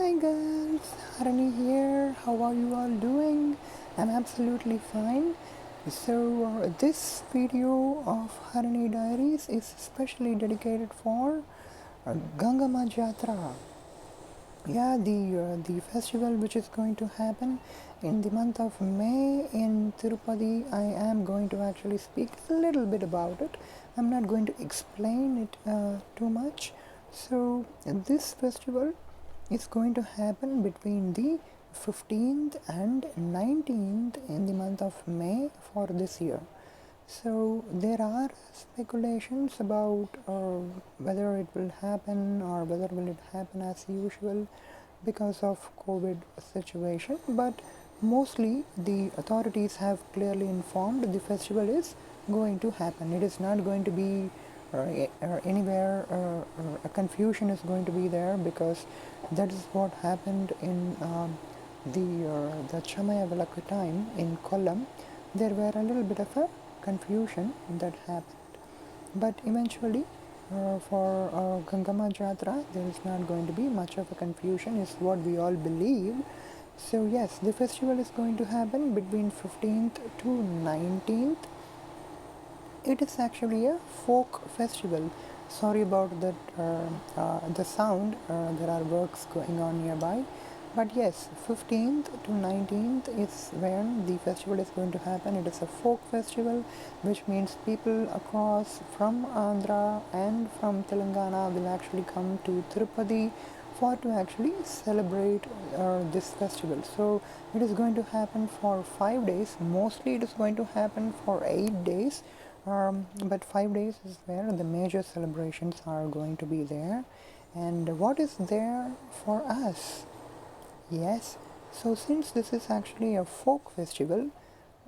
Hi girls, Harani here. How are you all doing? I'm absolutely fine. So this video of Harani Diaries is specially dedicated for Gangamma Jatara. Yeah, the festival which is going to happen in the month of May in Tirupati. I am going to actually speak a little bit about it. I'm not going to explain it too much. So this festival is going to happen between the 15th and 19th in the month of May for this year. So there are speculations about whether it will happen or whether will it happen as usual because of COVID situation, but mostly the authorities have clearly informed the festival is going to happen. It is not going to be anywhere a confusion is going to be there, because that is what happened in the Chamaya Valakku time in Kollam. There were a little bit of a confusion that happened, but eventually for Gangamma Jatara there is not going to be much of a confusion, is what we all believe. So yes, the festival is going to happen between 15th to 19th. It is actually a folk festival. Sorry about that, the sound. There are works going on nearby. But yes, 15th to 19th is when the festival is going to happen. It is a folk festival, which means people across from Andhra and from Telangana will actually come to Tirupati for to actually celebrate this festival. So it is going to happen for 5 days. Mostly it is going to happen for 8 days. But 5 days is where the major celebrations are going to be there. And what is there for us? Yes, so since this is actually a folk festival,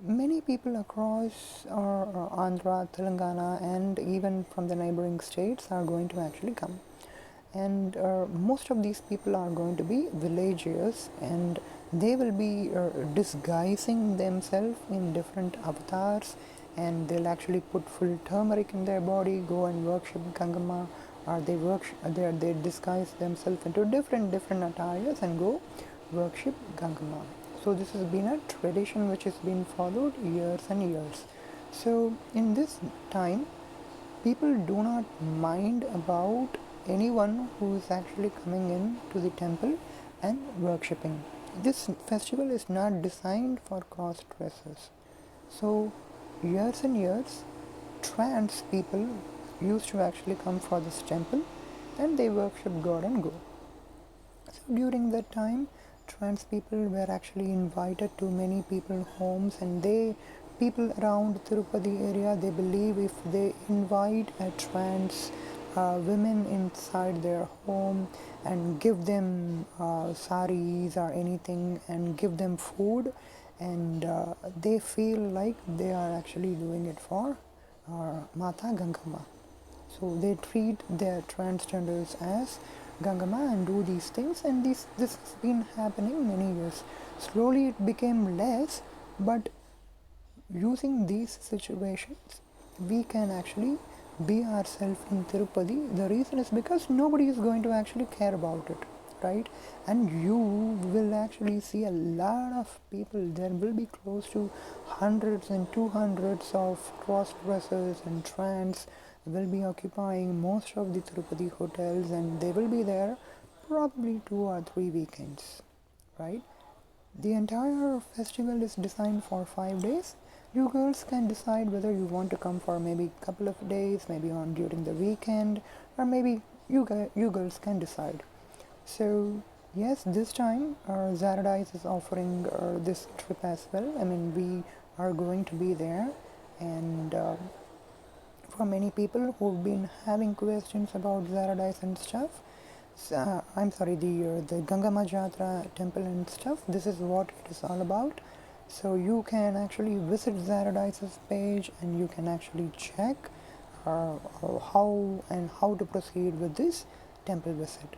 many people across Andhra, Telangana, and even from the neighboring states are going to actually come. And most of these people are going to be villagers, and they will be disguising themselves in different avatars, and they'll actually put full turmeric in their body, go and worship Gangamma, or they disguise themselves into different attires and go worship Gangamma. So this has been a tradition which has been followed years and years. So in this time, people do not mind about anyone who is actually coming in to the temple and worshipping. This festival is not designed for cross-dressers. So years and years, trans people used to actually come for this temple and they worship God and go. So during that time, trans people were actually invited to many people's homes, and people around Tirupati area, they believe if they invite a trans women inside their home and give them sarees or anything and give them food, and they feel like they are actually doing it for Mata Gangamma. So they treat their transgenders as Gangamma and do these things, and this has been happening many years. Slowly it became less, but using these situations, we can actually be ourselves in Tirupati. The reason is because nobody is going to actually care about it, right? And you will actually see a lot of people. There will be close to hundreds and 200s of cross-dressers and trans will be occupying most of the Tirupati hotels, and they will be there probably 2 or 3 weekends, right? The entire festival is designed for 5 days. You girls can decide whether you want to come for maybe a couple of days, maybe on during the weekend, or maybe you girls can decide. So yes, this time Zaradize is offering this trip as well. I mean, we are going to be there, and for many people who've been having questions about Zaradize and stuff, I'm sorry, the Gangamma Jatara temple and stuff, this is what it is all about. So you can actually visit Zaradize's page and you can actually check how to proceed with this temple visit.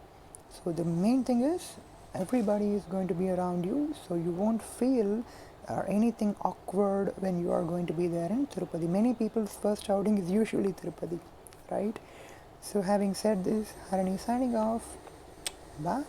So the main thing is everybody is going to be around you, so you won't feel anything awkward when you are going to be there in Tirupati. Many people's first outing is usually Tirupati, right? So having said this, Harani signing off. Bye.